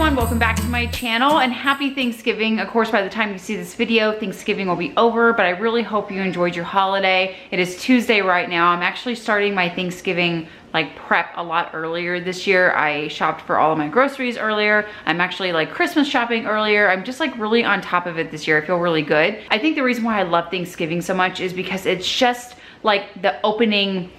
everyone, welcome back to my channel and happy Thanksgiving. Of course, by the time you see this video, Thanksgiving will be over, but I really hope you enjoyed your holiday. It is Tuesday right now. I'm actually starting my Thanksgiving prep a lot earlier this year. I shopped for all of my groceries earlier. I'm actually Christmas shopping earlier. I'm just really on top of it this year. I feel really good. I think the reason why I love Thanksgiving so much is because it's just the opening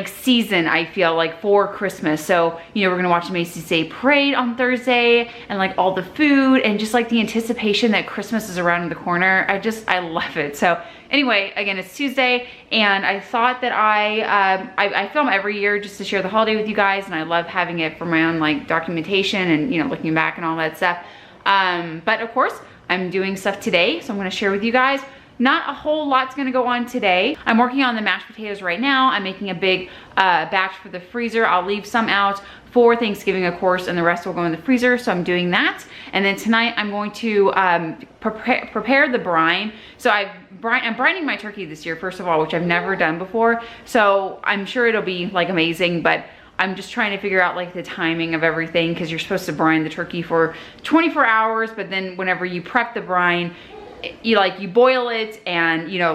season, I feel for Christmas. So, you know, we're gonna watch the Macy's Day Parade on Thursday and all the food and just the anticipation that Christmas is around the corner. I love it. So anyway, again, it's Tuesday and I thought that I film every year just to share the holiday with you guys, and I love having it for my own documentation and, you know, looking back and all that stuff. But of course, I'm doing stuff today, so I'm gonna share with you guys. Not a whole lot's gonna go on today. I'm working on the mashed potatoes right now. I'm making a big batch for the freezer. I'll leave some out for Thanksgiving, of course, and the rest will go in the freezer, so I'm doing that. And then tonight I'm going to prepare the brine. So I'm brining my turkey this year, first of all, which I've never done before. So I'm sure it'll be like but I'm just trying to figure out the timing of everything, because you're supposed to brine the turkey for 24 hours, but then whenever you prep the brine, you boil it and, you know,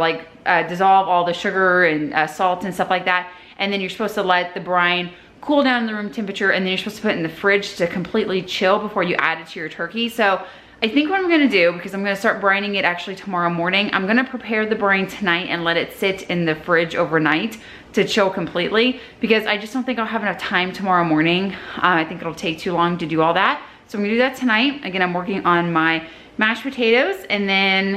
dissolve all the sugar and salt and stuff like that. And then you're supposed to let the brine cool down to room temperature, and then you're supposed to put it in the fridge to completely chill before you add it to your turkey. So I think what I'm gonna do, because I'm gonna start brining it actually tomorrow morning, I'm gonna prepare the brine tonight and let it sit in the fridge overnight to chill completely, because I just don't think I'll have enough time tomorrow morning. I think it'll take too long to do all that. So I'm gonna do that tonight. Again, I'm working on my mashed potatoes, and then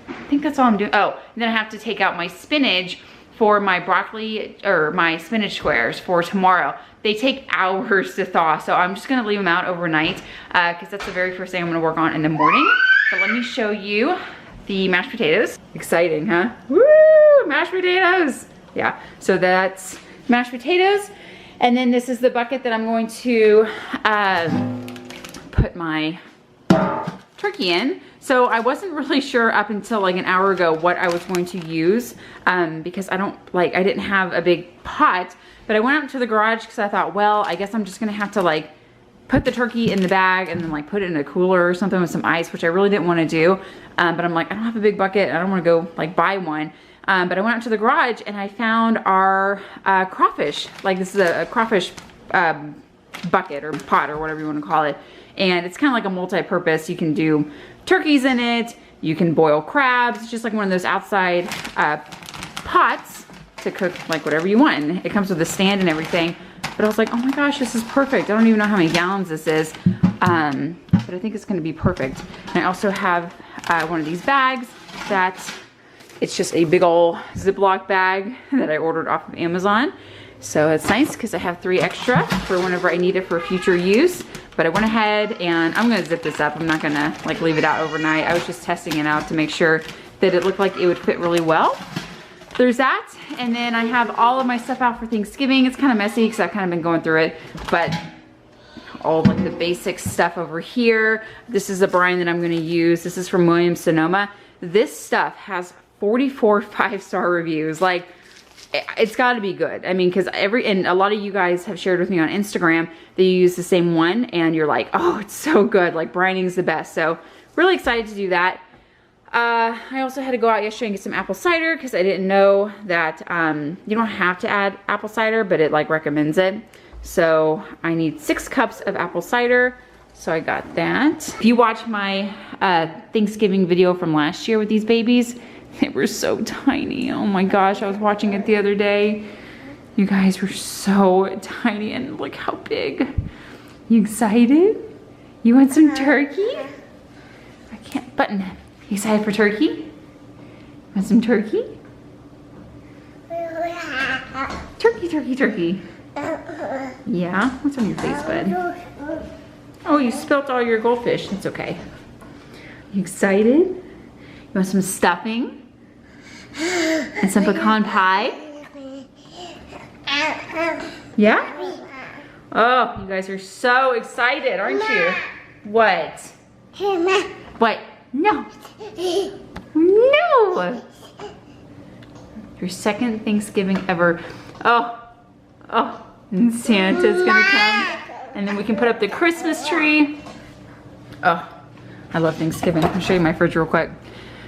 I think that's all I'm doing. Oh, and then I have to take out my spinach for my broccoli, or my spinach squares for tomorrow. They take hours to thaw, so I'm just gonna leave them out overnight, because that's the very first thing I'm gonna work on in the morning. But let me show you the mashed potatoes. Exciting, huh? Woo, mashed potatoes. Yeah, so that's mashed potatoes. And then this is the bucket that I'm going to put my turkey in. So I wasn't really sure up until an hour ago what I was going to use, because I didn't have a big pot, but I went out to the garage because I thought, well, I guess I'm just gonna have to put the turkey in the bag and then put it in a cooler or something with some ice, which I really didn't want to do. But I'm I don't have a big bucket. I don't want to go buy one. But I went out to the garage and I found our crawfish. This is a crawfish bucket or pot or whatever you want to call it. And it's kind of like a multi-purpose. You can do turkeys in it. You can boil crabs. It's just one of those outside pots to cook whatever you want. And it comes with a stand and everything. But I was oh my gosh, this is perfect. I don't even know how many gallons this is. But I think it's gonna be perfect. And I also have one of these bags that it's just a big old Ziploc bag that I ordered off of Amazon. So it's nice because I have 3 extra for whenever I need it for future use. But I went ahead and I'm gonna zip this up. I'm not gonna leave it out overnight. I was just testing it out to make sure that it looked like it would fit really well. There's that. And then I have all of my stuff out for Thanksgiving. It's kind of messy because I've kind of been going through it, but all the basic stuff over here. This is the brine that I'm gonna use. This is from Williams Sonoma. This stuff has 44 5-star reviews. It's got to be good. I mean, because and a lot of you guys have shared with me on Instagram that you use the same one and you're oh, it's so good. Brining's the best. So really excited to do that. I also had to go out yesterday and get some apple cider because I didn't know that you don't have to add apple cider, but it recommends it. So I need 6 cups of apple cider. So I got that. If you watch my Thanksgiving video from last year with these babies, they were so tiny. Oh my gosh, I was watching it the other day. You guys were so tiny, and look how big. You excited? You want some turkey? I can't button it. You excited for turkey? Want some turkey? Turkey, turkey, turkey. Yeah? What's on your face, bud? Oh, you spilt all your goldfish. That's okay. You excited? You want some stuffing? And some pecan pie? Yeah? Oh, you guys are so excited, aren't you? What? What? No. No. Your second Thanksgiving ever. Oh. And Santa's gonna come. And then we can put up the Christmas tree. Oh, I love Thanksgiving. I'll show you my fridge real quick.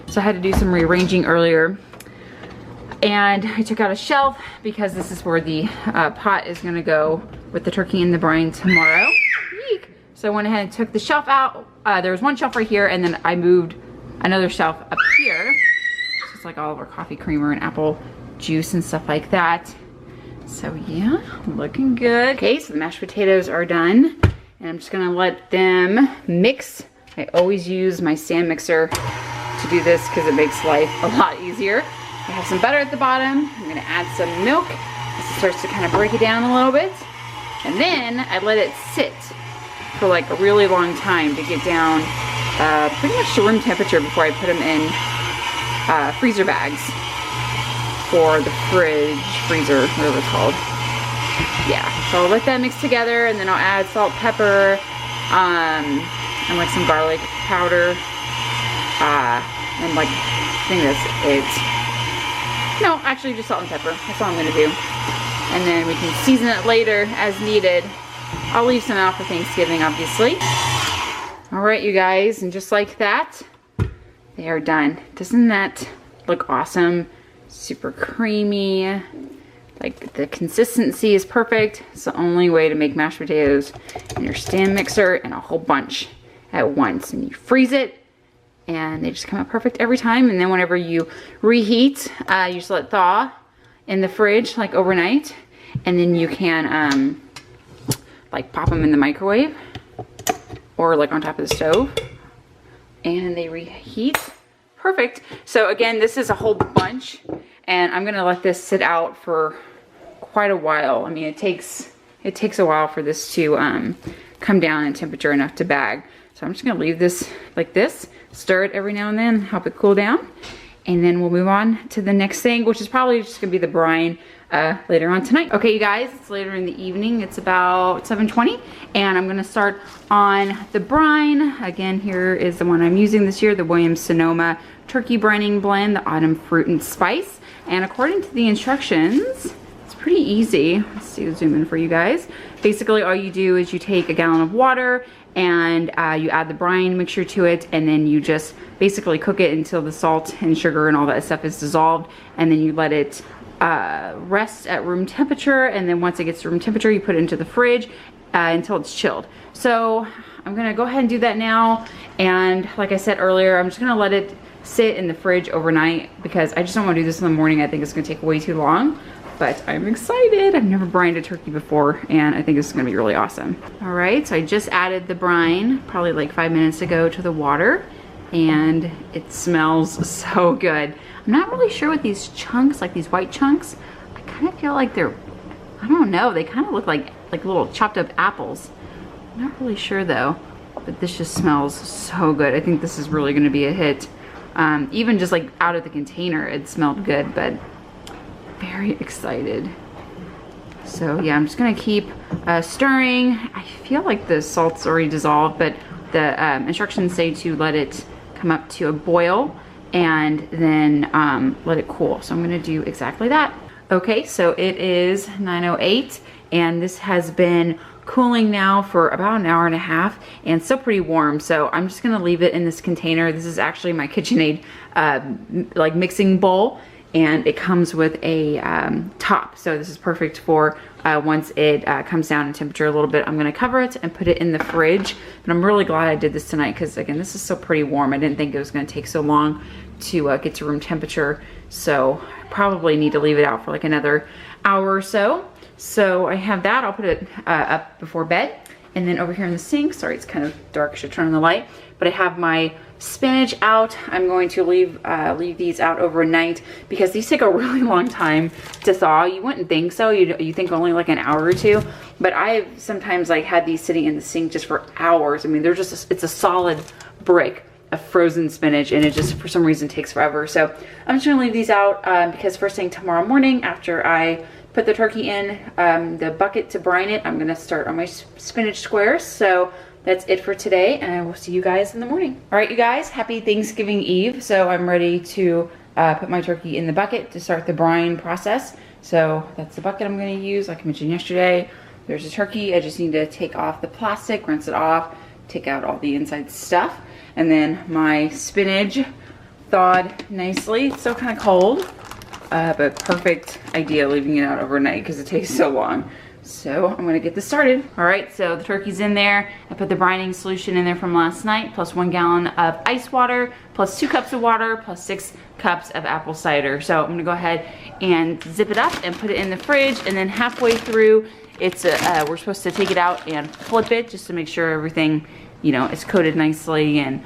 So I had to do some rearranging earlier. And I took out a shelf because this is where the pot is gonna go with the turkey and the brine tomorrow. Eek. So I went ahead and took the shelf out. There was one shelf right here, and then I moved another shelf up here. It's like all of our coffee creamer and apple juice and stuff like that. So yeah, looking good. Okay, so the mashed potatoes are done. And I'm just gonna let them mix. I always use my stand mixer to do this because it makes life a lot easier. I have some butter at the bottom. I'm gonna add some milk as it starts to kind of break it down a little bit. And then I let it sit for like a really long time to get down pretty much to room temperature before I put them in freezer bags for the freezer, whatever it's called. Yeah, so I'll let that mix together, and then I'll add salt, pepper, and like some garlic powder, and like, I think that's it. No, actually just salt and pepper. That's all I'm gonna do. And then we can season it later as needed. I'll leave some out for Thanksgiving, obviously. All right, you guys, and just like that, they are done. Doesn't that look awesome? Super creamy. Like, the consistency is perfect. It's the only way to make mashed potatoes in your stand mixer, and a whole bunch at once. And you freeze it, and they just come out perfect every time. And then whenever you reheat, you just let it thaw in the fridge like overnight, and then you can like pop them in the microwave or like on top of the stove, and they reheat perfect. So again, this is a whole bunch, and I'm gonna let this sit out for quite a while. I mean, it takes a while for this to come down in temperature enough to bag. So I'm just gonna leave this like this, stir it every now and then, help it cool down, and then we'll move on to the next thing, which is probably just gonna be the brine later on tonight. Okay, you guys, it's later in the evening. It's about 7:20, and I'm gonna start on the brine. Again, here is the one I'm using this year, the Williams Sonoma Turkey Brining Blend, the Autumn Fruit and Spice. And according to the instructions, it's pretty easy. Let's see, zoom in for you guys. Basically, all you do is you take a gallon of water, and you add the brine mixture to it, and then you just basically cook it until the salt and sugar and all that stuff is dissolved, and then you let it rest at room temperature, and then once it gets to room temperature, you put it into the fridge until it's chilled. So I'm gonna go ahead and do that now, and like I said earlier, I'm just gonna let it sit in the fridge overnight because I just don't want to do this in the morning. I think it's gonna take way too long. But I'm excited. I've never brined a turkey before, and I think this is gonna be really awesome. All right, so I just added the brine probably like 5 minutes ago to the water, and it smells so good. I'm not really sure what these chunks, like these white chunks, I kind of feel like they're, I don't know, they kind of look like little chopped up apples. I'm not really sure though, but this just smells so good. I think this is really gonna be a hit. Even just like out of the container, it smelled good, but very excited. So yeah, I'm just gonna keep stirring. I feel like the salt's already dissolved, but the instructions say to let it come up to a boil and then let it cool. So I'm gonna do exactly that. Okay, so it is 9:08, and this has been cooling now for about an hour and a half, and still pretty warm. So I'm just gonna leave it in this container. This is actually my KitchenAid like mixing bowl, and it comes with a top. So this is perfect for once it comes down in temperature a little bit. I'm gonna cover it and put it in the fridge. But I'm really glad I did this tonight because again, this is so pretty warm. I didn't think it was gonna take so long to get to room temperature. So I probably need to leave it out for like another hour or so. So I have that, I'll put it up before bed. And then over here in the sink, sorry, it's kind of dark, I should turn on the light, but I have my spinach out. I'm going to leave these out overnight because these take a really long time to thaw. You wouldn't think so, you think only like an hour or two, but I've sometimes like had these sitting in the sink just for hours. I mean, they're just, it's a solid brick of frozen spinach, and it just for some reason takes forever. So I'm just gonna leave these out because first thing tomorrow morning after I put the turkey in the bucket to brine it, I'm gonna start on my spinach squares. So that's it for today, and I will see you guys in the morning. All right, you guys, happy Thanksgiving Eve. So I'm ready to put my turkey in the bucket to start the brine process. So that's the bucket I'm gonna use. Like I mentioned yesterday, there's a turkey. I just need to take off the plastic, rinse it off, take out all the inside stuff. And then my spinach thawed nicely. It's still kind of cold, but perfect idea leaving it out overnight because it takes so long. So I'm gonna get this started. All right, so the turkey's in there. I put the brining solution in there from last night, plus 1 gallon of ice water, plus 2 cups of water, plus 6 cups of apple cider. So I'm gonna go ahead and zip it up and put it in the fridge, and then halfway through, it's we're supposed to take it out and flip it just to make sure everything, you know, is coated nicely and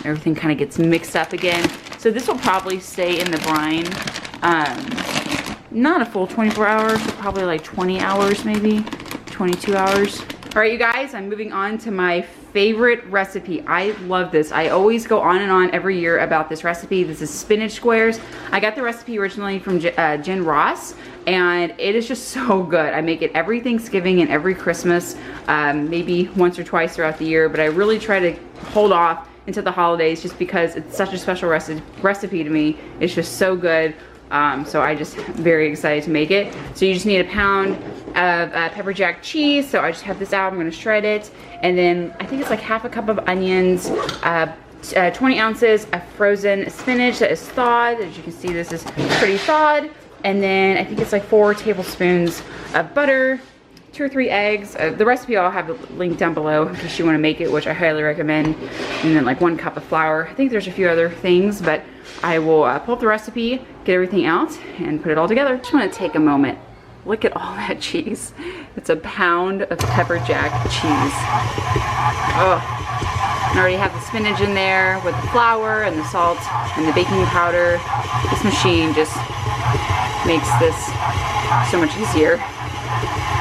everything kind of gets mixed up again. So this will probably stay in the brine, not a full 24 hours, but probably like 20 hours maybe, 22 hours. All right, you guys, I'm moving on to my favorite recipe. I love this. I always go on and on every year about this recipe. This is Spinach Squares. I got the recipe originally from Jen Ross, and it is just so good. I make it every Thanksgiving and every Christmas, maybe once or twice throughout the year, but I really try to hold off until the holidays just because it's such a special recipe to me. It's just so good. So I just very excited to make it. So you just need a pound of pepper jack cheese. So I just have this out, I'm gonna shred it. And then I think it's like half a cup of onions, 20 ounces of frozen spinach that is thawed. As you can see, this is pretty thawed. And then I think it's like 4 tablespoons of butter, 2 or 3 eggs. The recipe I'll have it linked down below in case you wanna make it, which I highly recommend. And then like 1 cup of flour. I think there's a few other things, but I will pull up the recipe, get everything out, and put it all together. Just wanna take a moment. Look at all that cheese. It's a pound of pepper jack cheese. Oh, I already have the spinach in there with the flour and the salt and the baking powder. This machine just makes this so much easier.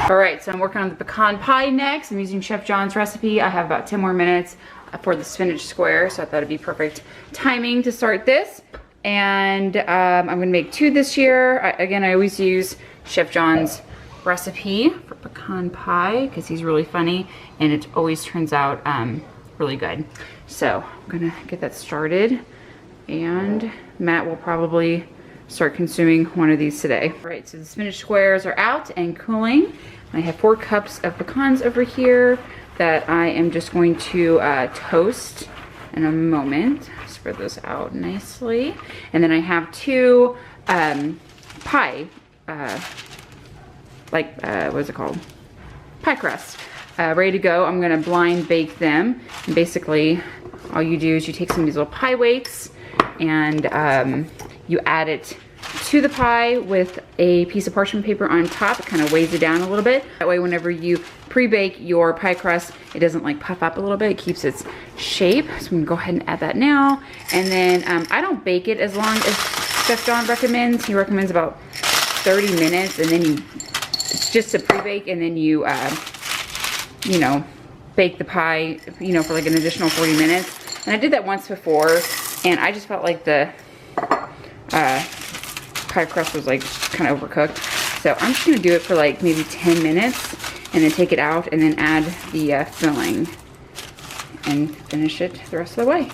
All right, so I'm working on the pecan pie next. I'm using Chef John's recipe. I have about 10 more minutes for the spinach square, so I thought it'd be perfect timing to start this. And I'm gonna make 2 this year. Again, I always use Chef John's recipe for pecan pie because he's really funny and it always turns out really good. So I'm gonna get that started, and Matt will probably start consuming one of these today. All right, so the spinach squares are out and cooling. I have 4 cups of pecans over here that I am just going to toast in a moment. Spread those out nicely. And then I have 2 pie, what is it called? Pie crust, ready to go. I'm gonna blind bake them. And basically, all you do is you take some of these little pie weights and you add it to the pie with a piece of parchment paper on top. It kind of weighs it down a little bit. That way, whenever you pre-bake your pie crust, it doesn't like puff up a little bit. It keeps its shape. So I'm gonna go ahead and add that now. And then I don't bake it as long as Chef John recommends. He recommends about 30 minutes, and then it's just a pre-bake, and then you, you know, bake the pie, you know, for like an additional 40 minutes. And I did that once before, and I just felt like the pie crust was like kind of overcooked. So I'm just gonna do it for like maybe 10 minutes and then take it out and then add the filling and finish it the rest of the way.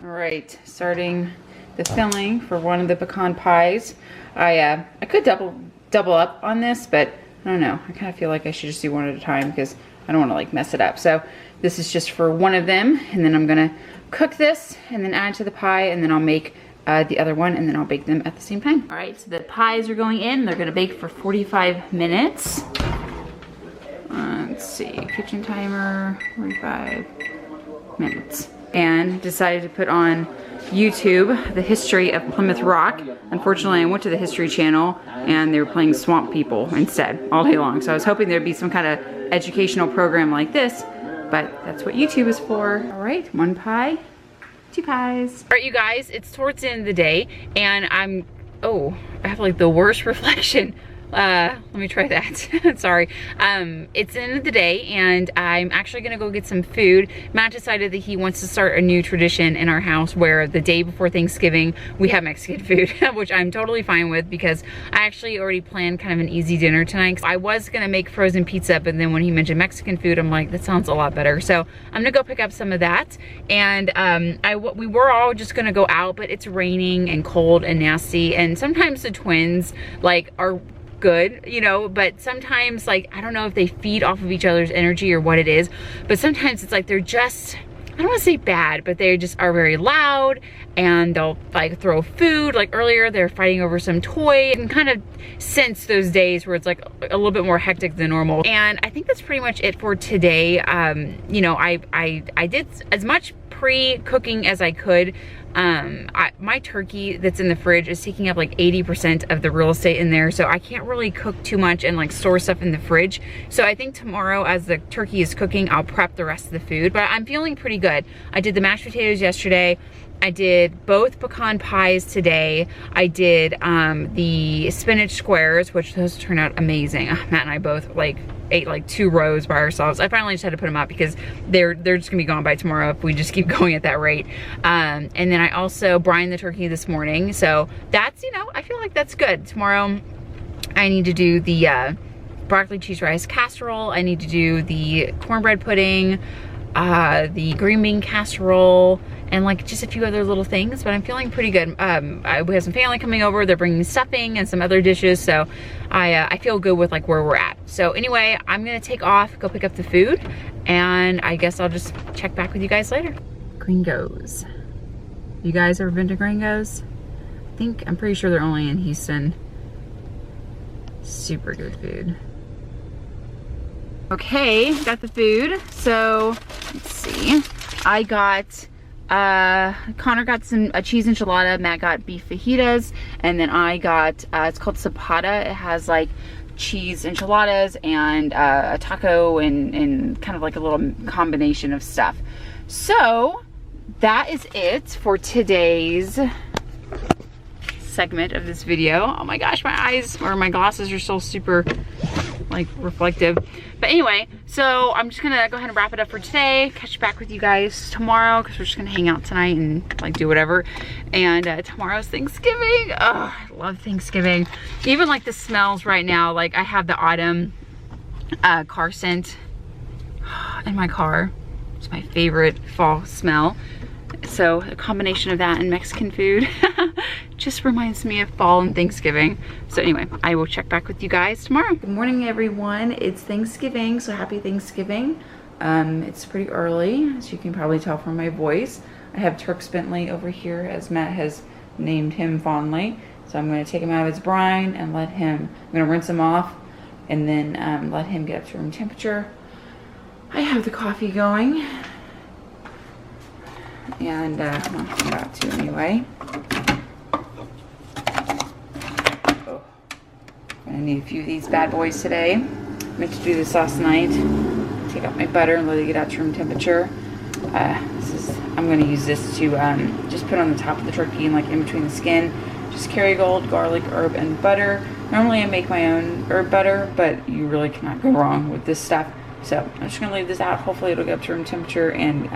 All right, starting the filling for one of the pecan pies. I could double up on this, but I don't know. I kind of feel like I should just do one at a time because I don't want to like mess it up. So this is just for one of them, and then I'm gonna cook this and then add to the pie, and then I'll make the other one, and then I'll bake them at the same time. All right, so the pies are going in. They're gonna bake for 45 minutes. Let's see, kitchen timer, 45 minutes. And decided to put on YouTube the history of Plymouth Rock. Unfortunately, I went to the History Channel and they were playing Swamp People instead all day long. So I was hoping there'd be some kind of educational program like this, but that's what YouTube is for. All right, 1 pie. 2 pies. All right, you guys, it's towards the end of the day, and I have like the worst reflection. Let me try that. Sorry. It's the end of the day, and I'm actually gonna go get some food. Matt decided that he wants to start a new tradition in our house where the day before Thanksgiving, we have Mexican food, which I'm totally fine with because I actually already planned kind of an easy dinner tonight. I was gonna make frozen pizza, but then when he mentioned Mexican food, I'm like, that sounds a lot better. So I'm gonna go pick up some of that. And we were all just gonna go out, but it's raining and cold and nasty. And sometimes the twins like are good, you know, but sometimes, like, I don't know if they feed off of each other's energy or what it is, but sometimes it's like they're just, I don't want to say bad, but they just are very loud, and they'll like throw food. Like earlier, they're fighting over some toy, and kind of sense those days where it's like a little bit more hectic than normal. And I think that's pretty much it for today. You know, I did as much pre-cooking as I could. My turkey that's in the fridge is taking up like 80% of the real estate in there, so I can't really cook too much and like store stuff in the fridge. So I think tomorrow, as the turkey is cooking, I'll prep the rest of the food, but I'm feeling pretty good. I did the mashed potatoes yesterday. I did both pecan pies today. I did the spinach squares, which those turned out amazing. Matt and I both like ate like 2 rows by ourselves. I finally just had to put them up because they're just gonna be gone by tomorrow if we just keep going at that rate. And then I also brined the turkey this morning. So that's, you know, I feel like that's good. Tomorrow I need to do the broccoli cheese rice casserole. I need to do the cornbread pudding, the green bean casserole, and like just a few other little things, but I'm feeling pretty good. We have some family coming over. They're bringing stuffing and some other dishes, so I feel good with like where we're at. So anyway, I'm gonna take off, go pick up the food, and I guess I'll just check back with you guys later. Gringos. You guys ever been to Gringos? I'm pretty sure they're only in Houston. Super good food. Okay, got the food. So let's see. I got Connor got a cheese enchilada, Matt got beef fajitas, and then I got it's called Zapata. It has like cheese enchiladas and a taco and kind of like a little combination of stuff. So that is it for today's segment of this video. Oh my gosh, my eyes or my glasses are still super like reflective. But anyway, so I'm just gonna go ahead and wrap it up for today. Catch back with you guys tomorrow because we're just gonna hang out tonight and like do whatever. And tomorrow's Thanksgiving. Oh, I love Thanksgiving. Even like the smells right now, like I have the autumn car scent in my car. It's my favorite fall smell. So a combination of that and Mexican food just reminds me of fall and Thanksgiving. So anyway, I will check back with you guys tomorrow. Good morning, everyone. It's Thanksgiving, so happy Thanksgiving. It's pretty early, as you can probably tell from my voice. I have Turks Bentley over here, as Matt has named him fondly. So I'm gonna take him out of his brine and I'm gonna rinse him off and then let him get up to room temperature. I have the coffee going. And I'm about to anyway. Oh, I'm gonna need a few of these bad boys today. I meant to do this last night. Take out my butter and let it get out to room temperature. I'm gonna use this to just put on the top of the turkey and like in between the skin. Just Kerrygold, garlic, herb, and butter. Normally I make my own herb butter, but you really cannot go wrong with this stuff. So I'm just gonna leave this out. Hopefully it'll get up to room temperature and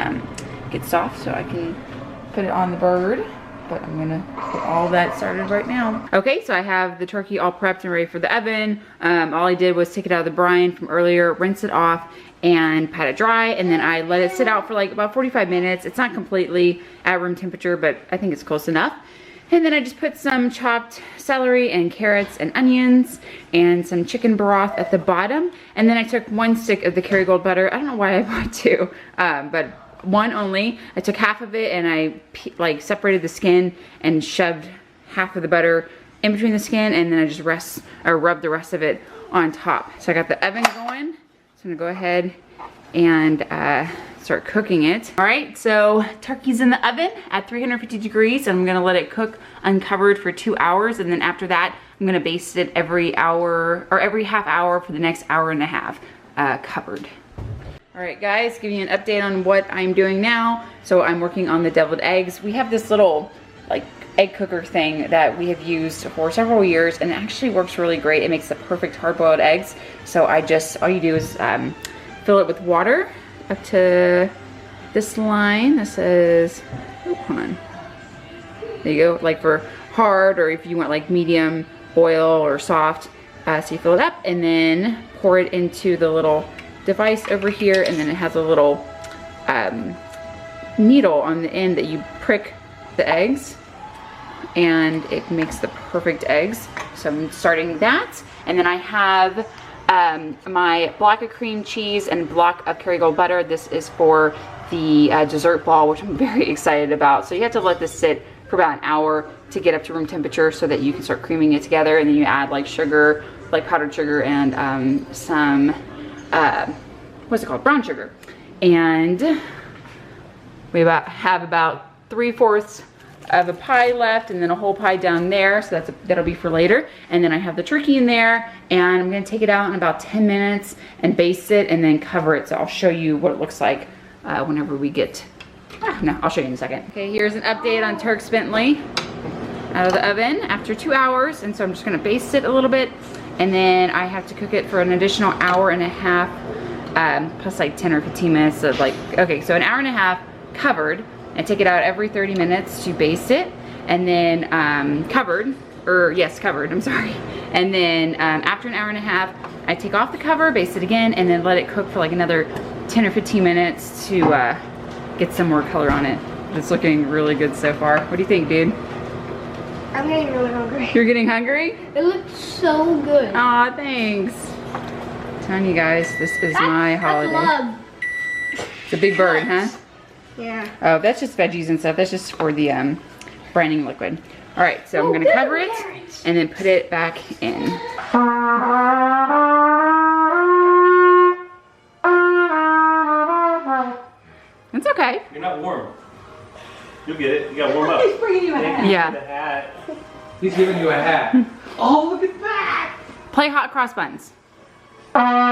get soft so I can put it on the bird. But I'm gonna get all that started right now. Okay, so I have the turkey all prepped and ready for the oven. All I did was take it out of the brine from earlier, rinse it off, and pat it dry, and then I let it sit out for like about 45 minutes. It's not completely at room temperature, but I think it's close enough. And then I just put some chopped celery and carrots and onions and some chicken broth at the bottom. And then I took 1 stick of the Kerrygold butter. I don't know why I bought 2, but 1 only. I took half of it and I like separated the skin and shoved half of the butter in between the skin, and then I just rubbed the rest of it on top. So I got the oven going. So I'm gonna go ahead and start cooking it. All right, so turkey's in the oven at 350 degrees, and I'm gonna let it cook uncovered for 2 hours, and then after that, I'm gonna baste it every hour or every half hour for the next hour and a half covered. All right, guys, give you an update on what I'm doing now. So I'm working on the deviled eggs. We have this little like egg cooker thing that we have used for several years, and it actually works really great. It makes the perfect hard-boiled eggs. So all you do is fill it with water up to this line. This says, oh, hold on. There you go, like for hard, or if you want like medium boil or soft. So you fill it up and then pour it into the little device over here, and then it has a little needle on the end that you prick the eggs, and it makes the perfect eggs. So I'm starting that. And then I have my block of cream cheese and block of Kerrygold butter. This is for the dessert ball, which I'm very excited about. So you have to let this sit for about an hour to get up to room temperature so that you can start creaming it together, and then you add like sugar, like powdered sugar, and some what's it called, brown sugar. And we have about 3/4 of a pie left, and then a whole pie down there, so that'll be for later. And then I have the turkey in there, and I'm gonna take it out in about 10 minutes and baste it and then cover it. So I'll show you what it looks like whenever we get, no, I'll show you in a second. Okay, here's an update on Turks Bentley out of the oven after 2 hours. And so I'm just gonna baste it a little bit, and then I have to cook it for an additional 1.5 hours, plus like 10 or 15 minutes of like, okay, so an 1.5 hours covered. I take it out every 30 minutes to baste it, and then covered, I'm sorry. And then after an 1.5 hours, I take off the cover, baste it again, and then let it cook for like another 10 or 15 minutes to get some more color on it. It's looking really good so far. What do you think, dude? I'm getting really hungry. You're getting hungry? It looks so good. Aw, thanks. I'm telling you guys, this is my holiday. Love. It's a big bird, huh? Yeah. Oh, that's just veggies and stuff. That's just for the brining liquid. All right, so I'm gonna cover it and then put it back in. It's okay. You're not warm. You'll get it. You gotta warm up. He's bringing you a hat. Yeah. The hat. He's giving you a hat. Oh, look at that! Play hot cross buns. Awesome.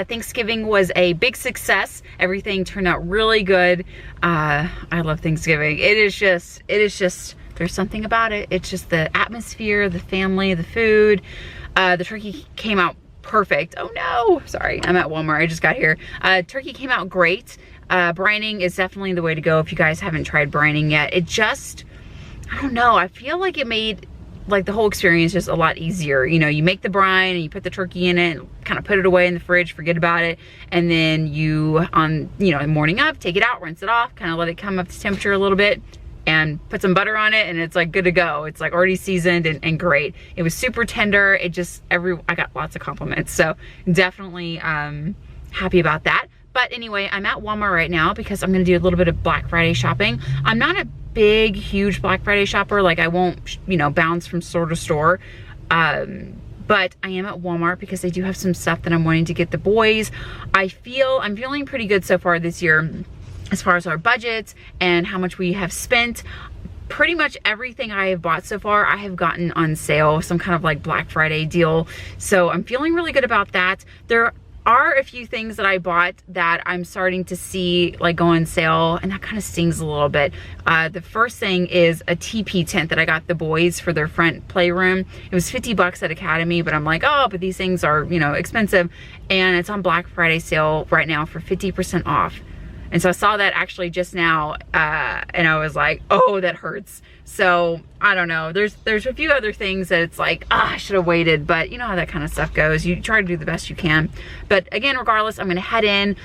Thanksgiving was a big success. Everything turned out really good. I love Thanksgiving. It is just, there's something about it. It's just the atmosphere, the family, the food. The turkey came out perfect. Oh no, sorry, I'm at Walmart, I just got here. Turkey came out great. Brining is definitely the way to go if you guys haven't tried brining yet. It just, I don't know, I feel like it made like the whole experience just a lot easier. You know, you make the brine and you put the turkey in it, kind of put it away in the fridge, forget about it, and then you, the morning up, take it out, rinse it off, kind of let it come up to temperature a little bit, and put some butter on it, and it's like good to go. It's like already seasoned and great. It was super tender. It just, I got lots of compliments, so definitely happy about that. But anyway, I'm at Walmart right now because I'm gonna do a little bit of Black Friday shopping. I'm not a big, huge Black Friday shopper. Like I won't, bounce from store to store. But I am at Walmart because they do have some stuff that I'm wanting to get the boys. I'm feeling pretty good so far this year as far as our budgets and how much we have spent. Pretty much everything I have bought so far, I have gotten on sale, some kind of like Black Friday deal. So I'm feeling really good about that. There are a few things that I bought that I'm starting to see like go on sale, and that kind of stings a little bit. The first thing is a TP tent that I got the boys for their front playroom. It was 50 bucks at Academy, but I'm like, oh, but these things are, expensive, and it's on Black Friday sale right now for 50% off. And so I saw that actually just now, and I was like, oh, that hurts. So I don't know, there's a few other things that it's like, I should have waited, but you know how that kind of stuff goes. You try to do the best you can. But again, regardless, I'm gonna head in,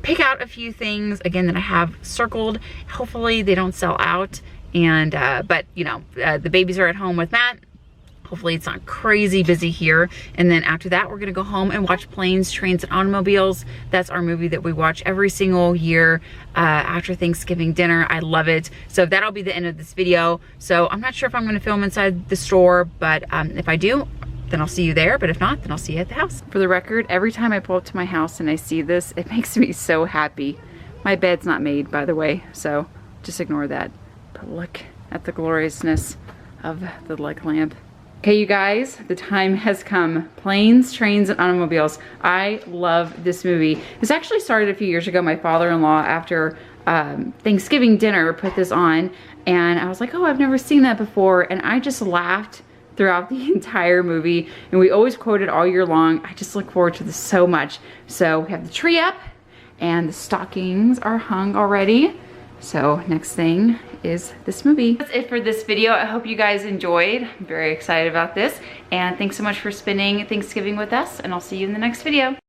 pick out a few things again that I have circled. Hopefully they don't sell out. And but you know, the babies are at home with Matt. Hopefully it's not crazy busy here. And then after that, we're gonna go home and watch Planes, Trains, and Automobiles. That's our movie that we watch every single year after Thanksgiving dinner. I love it. So that'll be the end of this video. So I'm not sure if I'm gonna film inside the store, but if I do, then I'll see you there. But if not, then I'll see you at the house. For the record, every time I pull up to my house and I see this, it makes me so happy. My bed's not made, by the way, so just ignore that. But look at the gloriousness of the leg lamp. Okay, you guys, the time has come. Planes, Trains, and Automobiles. I love this movie. This actually started a few years ago. My father-in-law, after Thanksgiving dinner, put this on, and I was like, oh, I've never seen that before, and I just laughed throughout the entire movie, and we always quote it all year long. I just look forward to this so much. So we have the tree up, and the stockings are hung already. So next thing is this movie. That's it for this video. I hope you guys enjoyed. I'm very excited about this. And thanks so much for spending Thanksgiving with us, and I'll see you in the next video.